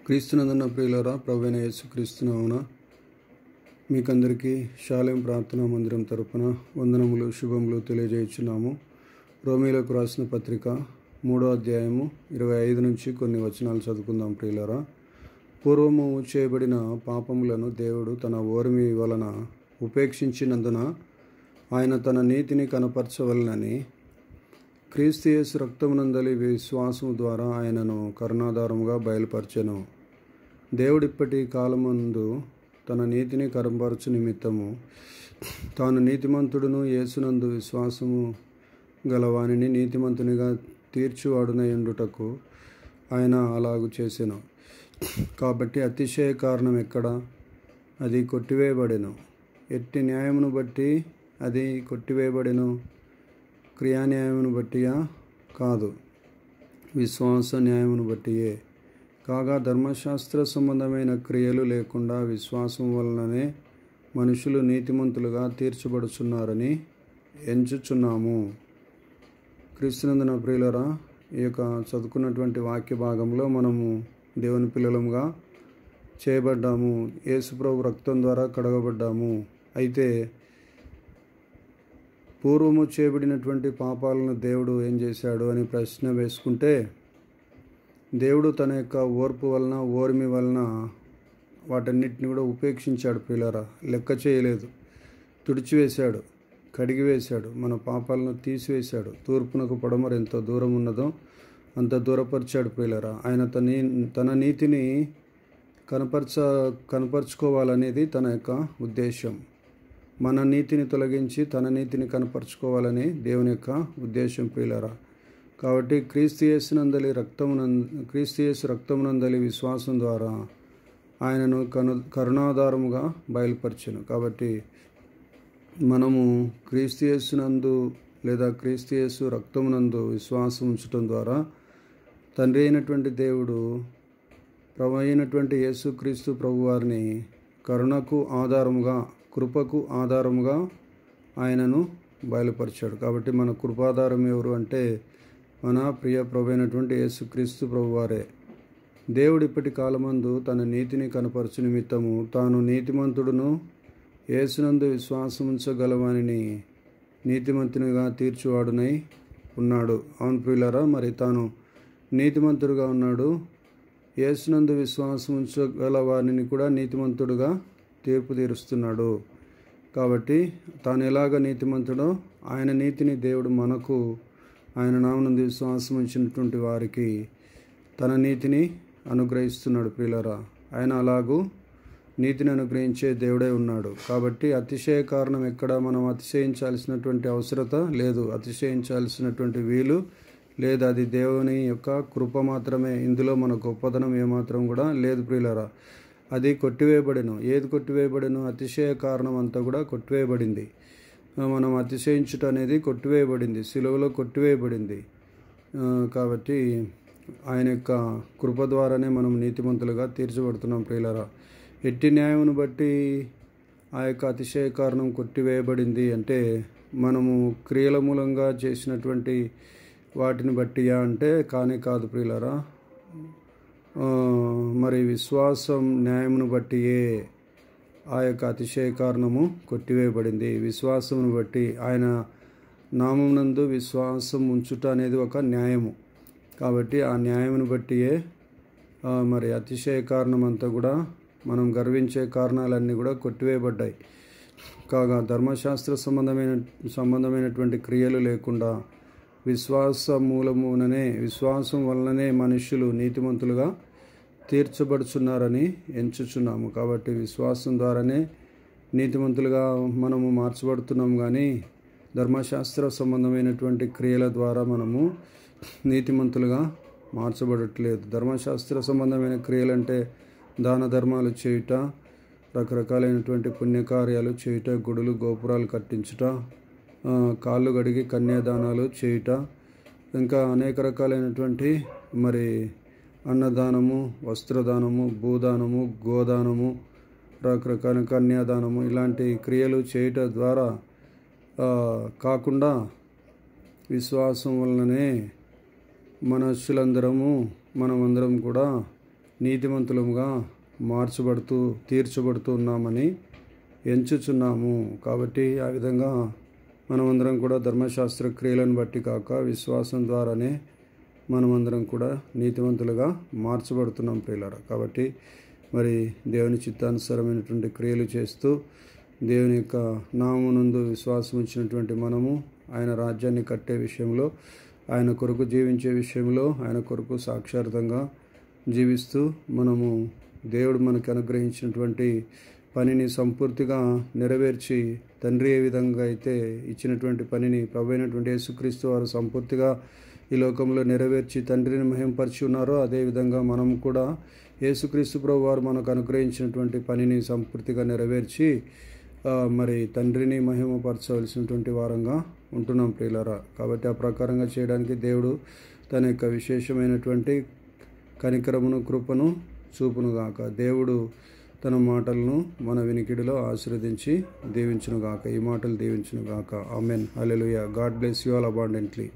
క్రీస్తునందున ప్రియులారా, ప్రభువైన యేసుక్రీస్తు నామమున మీకందరికీ షాలేం ప్రార్థనా మందిరం తరపున వందనములు శుభములు తెలియజేయుచున్నాము. రోమీలకు రాసిన పత్రిక 3వ అధ్యాయము 25 నుంచి కొన్ని వచనాలు చదువుకుందాం. ప్రియులారా, పూర్వము చేయబడిన పాపములను దేవుడు తన ఓర్మి వలన ఉపేక్షించినందున ఆయన తన నీతిని కనపరచవలనని క్రీస్తు యేసు రక్తమునందలి విశ్వాసము ద్వారా ఆయనను కరుణాధారముగా బయలుపరచెను. దేవుడిప్పటి కాలమందు తన నీతిని కనపరచు నిమిత్తము తాను నీతిమంతుడును యేసునందు విశ్వాసము గలవానిని నీతిమంతునిగా తీర్చువాడునై ఉండుటకు ఆయన అలాగు చేసెను. కాబట్టి అతిశయ కారణం ఎక్కడ? అది కొట్టివేయబడెను. ఎట్టి న్యాయమును బట్టి అది కొట్టివేయబడెను? క్రియాన్యాయమును బట్టియా? కాదు, విశ్వాస న్యాయమును బట్టియే. కాగా ధర్మశాస్త్ర సంబంధమైన క్రియలు లేకుండా విశ్వాసం వలననే మనుషులు నీతిమంతులుగా తీర్చబడుచున్నారని ఎంచుచున్నాము. క్రీస్తునందున ప్రియులరా, ఈ యొక్క చదువుకున్నటువంటి వాక్య భాగంలో మనము దేవుని పిల్లలముగా చేయబడ్డాము. యేసుప్రభు రక్తం ద్వారా కడగబడ్డాము. అయితే పూర్వము చేయబడినటువంటి పాపాలను దేవుడు ఏం చేశాడు అని ప్రశ్న వేసుకుంటే, దేవుడు తన యొక్క ఓర్పు వలన ఓర్మి వలన వాటన్నిటిని కూడా ఉపేక్షించాడు. ప్రియులారా, లెక్క చేయలేదు, తుడిచివేశాడు, కడిగివేశాడు, మన పాపాలను తీసివేశాడు. తూర్పునకు పడమర ఎంత దూరం ఉన్నదో అంత దూరపరిచాడు. ప్రియులారా, ఆయన తన నీతిని కనపరుచుకోవాలనేది తన యొక్క ఉద్దేశం. మన నీతిని తొలగించి తన నీతిని కనపరుచుకోవాలని దేవుని యొక్క ఉద్దేశం. ప్రియులారా, కాబట్టి క్రీస్తు యేసు రక్తమునందలి విశ్వాసం ద్వారా ఆయనను కరుణాధారముగా బయలుపరచెను. కాబట్టి మనము క్రీస్తు యేసునందు లేదా క్రీస్తు యేసు రక్తమునందు విశ్వాసం ఉంచటం ద్వారా తండ్రి అయినటువంటి దేవుడు ప్రభు అయినటువంటి యేసుక్రీస్తు ప్రభువారిని కరుణకు ఆధారముగా, కృపకు ఆధారముగా ఆయనను బయలుపరిచాడు. కాబట్టి మన కృపాధారం ఎవరు అంటే మన ప్రియ ప్రభు అయినటువంటి యేసుక్రీస్తు ప్రభువారే. దేవుడు ఇప్పటి కాలమందు తన నీతిని కనపరచు నిమిత్తము తాను నీతిమంతుడును యేసునందు విశ్వాసముంచగలవానిని నీతిమంతునిగా తీర్చువాడునై ఉన్నాడు. అవును ప్రియులారా, మరి తాను నీతిమంతుడుగా ఉన్నాడు. యేసునందు విశ్వాసముంచగల వారిని కూడా నీతిమంతుడుగా తీర్పు తీరుస్తున్నాడు. కాబట్టి తాను ఎలాగ నీతిమంతుడో ఆయన నీతిని దేవుడు మనకు, ఆయన నామమునందు విశ్వాసం ఉంచినటువంటి వారికి తన నీతిని అనుగ్రహిస్తున్నాడు. ప్రియులారా, ఆయన అలాగూ నీతిని అనుగ్రహించే దేవుడై ఉన్నాడు. కాబట్టి అతిశయ కారణం ఎక్కడ? మనం అతిశయించాల్సినటువంటి అవసరత లేదు, అతిశయించాల్సినటువంటి వీలు లేదు. అది దేవుని యొక్క కృప మాత్రమే. ఇందులో మన గొప్పదనం ఏమాత్రం కూడా లేదు. ప్రియులారా, అది కొట్టివేయబడెను. ఏది కొట్టివేయబడెను? అతిశయ కారణం అంతా కూడా కొట్టివేయబడింది. మనం అతిశయించుట అనేది కొట్టివేయబడింది, సిలువలో కొట్టివేయబడింది. కాబట్టి ఆయన యొక్క కృప ద్వారానే మనం నీతిమంతులుగా తీర్చబడుతున్నాం. ప్రియులారా, ఎట్టి న్యాయమును బట్టి ఆ యొక్క అతిశయ కారణం కొట్టివేయబడింది అంటే మనము క్రియల మూలంగా చేసినటువంటి వాటిని బట్టియా అంటే కానే కాదు. ప్రియులారా, మరి విశ్వాసం న్యాయమును బట్టియే ఆ యొక్క అతిశయ కారణము కొట్టివేయబడింది. విశ్వాసమును బట్టి, ఆయన నామమునందు విశ్వాసం ఉంచుట అనేది ఒక న్యాయము. కాబట్టి ఆ న్యాయమును బట్టియే మరి అతిశయ కారణం అంతా కూడా, మనం గర్వించే కారణాలన్నీ కూడా కొట్టివేయబడ్డాయి. కాగా ధర్మశాస్త్ర సంబంధమైనటువంటి క్రియలు లేకుండా విశ్వాసం వలననే మనుష్యులు నీతిమంతులుగా తీర్చబడుచున్నారని ఎంచుచున్నాము. కాబట్టి విశ్వాసం ద్వారానే నీతిమంతులుగా మనము మార్చబడుతున్నాం, కానీ ధర్మశాస్త్ర సంబంధమైనటువంటి క్రియల ద్వారా మనము నీతిమంతులుగా మార్చబడట్లేదు. ధర్మశాస్త్ర సంబంధమైన క్రియలంటే దాన ధర్మాలు చేయుట, రకరకాలైనటువంటి పుణ్యకార్యాలు చేయుట, గుడులు గోపురాలు కట్టించుట, కాళ్ళు గడిగి కన్యాదానాలు చేయుట, ఇంకా అనేక రకాలైనటువంటి మరి అన్నదానము, వస్త్రదానము, భూదానము, గోదానము, రకరకాల కన్యాదానము, ఇలాంటి క్రియలు చేయుట ద్వారా కాకుండా విశ్వాసం వలననే మనమందరం కూడా నీతిమంతులముగా తీర్చబడుతూ ఉన్నామని ఎంచుచున్నాము. కాబట్టి ఆ విధంగా మనమందరం కూడా ధర్మశాస్త్ర క్రియలను బట్టి కాక విశ్వాసం ద్వారానే మనమందరం కూడా నీతిమంతులుగా మార్చబడుతున్నాం ప్రియులారా. కాబట్టి మరి దేవుని చిత్తానుసారమైనటువంటి క్రియలు చేస్తూ దేవుని యొక్క నామమునందు విశ్వాసం ఉంచినటువంటి మనము ఆయన రాజ్యాన్ని కట్టే విషయంలో, ఆయన కొరకు జీవించే విషయంలో, ఆయన కొరకు సాక్షార్థంగా జీవిస్తూ మనము దేవుడు మనకు అనుగ్రహించినటువంటి పనిని సంపూర్తిగా నెరవేర్చి, తండ్రి ఏ విధంగా అయితే ఇచ్చినటువంటి పనిని ప్రభు అయినటువంటి యేసుక్రీస్తు వారు సంపూర్తిగా ఈ లోకంలో నెరవేర్చి తండ్రిని మహింపరిచి ఉన్నారో, అదేవిధంగా మనం కూడా యేసుక్రీస్తు ప్రభు వారు మనకు అనుగ్రహించినటువంటి పనిని సంపూర్తిగా నెరవేర్చి మరి తండ్రిని మహిమపరచవలసినటువంటి వారంగా ఉంటున్నాం ప్రియులారా. కాబట్టి ఆ ప్రకారంగా చేయడానికి దేవుడు తన యొక్క విశేషమైనటువంటి కనికరమును కృపను చూపునుగాక. దేవుడు తన మాటలను మన వినికిడిలో ఆశీర్వదించి దీవించునుగాక. ఈ మాటలు దీవించునుగాక. Amen. Hallelujah. God bless you all abundantly.